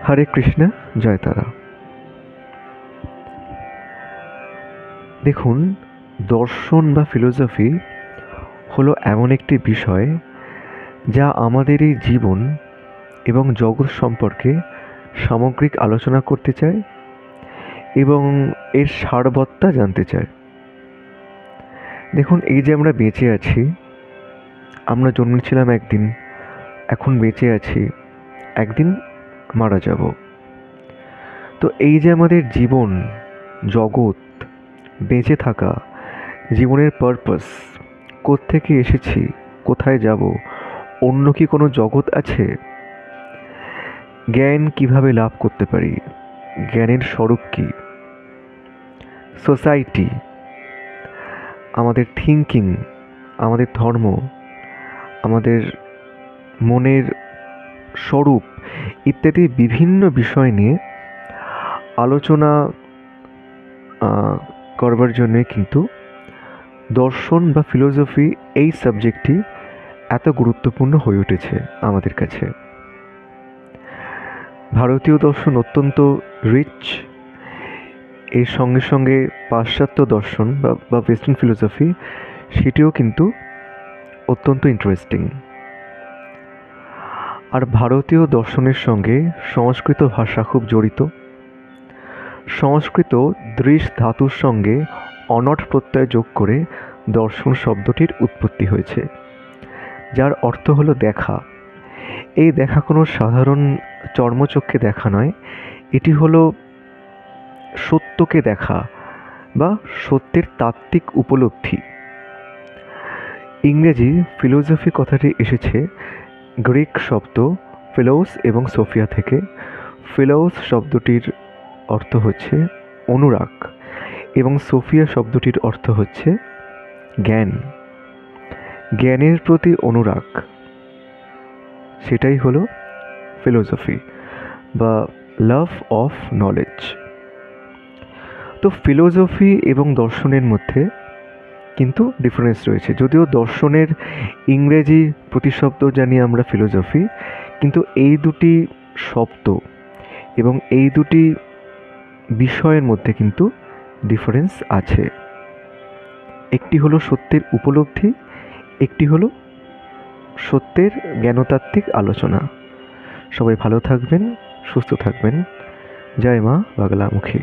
হরে কৃষ্ণ, জয় তারা। দেখুন, দর্শন বা ফিলোসফি হলো এমন একটি বিষয় যা আমাদের এই জীবন এবং জগৎ সম্পর্কে সামগ্রিক আলোচনা করতে চায় এবং এর সারবত্তা জানতে চায়। দেখুন, এই যে আমরা বেঁচে আছি, আমরা জন্মেছিলাম একদিন, এখন বেঁচে আছি, একদিন মারা যাব। তো এই যে আমাদের জীবন, জগৎ, বেঁচে থাকা, জীবনের পারপাস, কোত্থেকে এসেছি, কোথায় যাব, অন্য কি কোনো জগৎ আছে, জ্ঞান কিভাবে লাভ করতে পারি, জ্ঞানের স্বরূপ কী, সোসাইটি, আমাদের থিঙ্কিং, আমাদের ধর্ম, আমাদের মনের স্বরূপ ইত্যাদি বিভিন্ন বিষয় নিয়ে আলোচনা করবার জন্যে কিন্তু দর্শন বা ফিলোসফি এই সাবজেক্টটি এত গুরুত্বপূর্ণ হয়ে উঠেছে আমাদের কাছে। ভারতীয় দর্শন অত্যন্ত রিচ, এর সঙ্গে সঙ্গে পাশ্চাত্য দর্শন বা ওয়েস্টার্ন ফিলোসফি সেটিও কিন্তু অত্যন্ত ইন্টারেস্টিং। আর ভারতীয় দর্শনের সঙ্গে সংস্কৃত ভাষা খুব জড়িত। সংস্কৃত দৃশ ধাতুর সঙ্গে অনট প্রত্যয় যোগ করে দর্শন শব্দটির উৎপত্তি হয়েছে, যার অর্থ হলো দেখা। এই দেখা কোনো সাধারণ চর্মচক্ষে দেখা নয়, এটি হলো সত্যকে দেখা বা সত্যের তাত্ত্বিক উপলব্ধি। ইংরেজি ফিলোসফি কথাটি এসেছে গ্রিক শব্দ ফিলোস এবং সোফিয়া থেকে। ফিলোস শব্দটির অর্থ হচ্ছে অনুরাগ এবং সোফিয়া শব্দটির অর্থ হচ্ছে জ্ঞান, জ্ঞানের প্রতি অনুরাগ, সেটাই হলো ফিলোসফি বা লাভ অফ নলেজ। তো ফিলোসফি এবং দর্শনের মধ্যে কিন্তু ডিফারেন্স রয়েছে। যদিও দর্শনের ইংরেজি প্রতিশব্দ জানি আমরা ফিলোসফি, কিন্তু এই দুটি শব্দ এবং এই দুটি বিষয়ের মধ্যে কিন্তু ডিফারেন্স আছে। একটি হলো সত্যের উপলব্ধি, একটি হলো সত্যের জ্ঞানতাত্ত্বিক আলোচনা। সবাই ভালো থাকবেন, সুস্থ থাকবেন। জয় মা বাগলামুখী।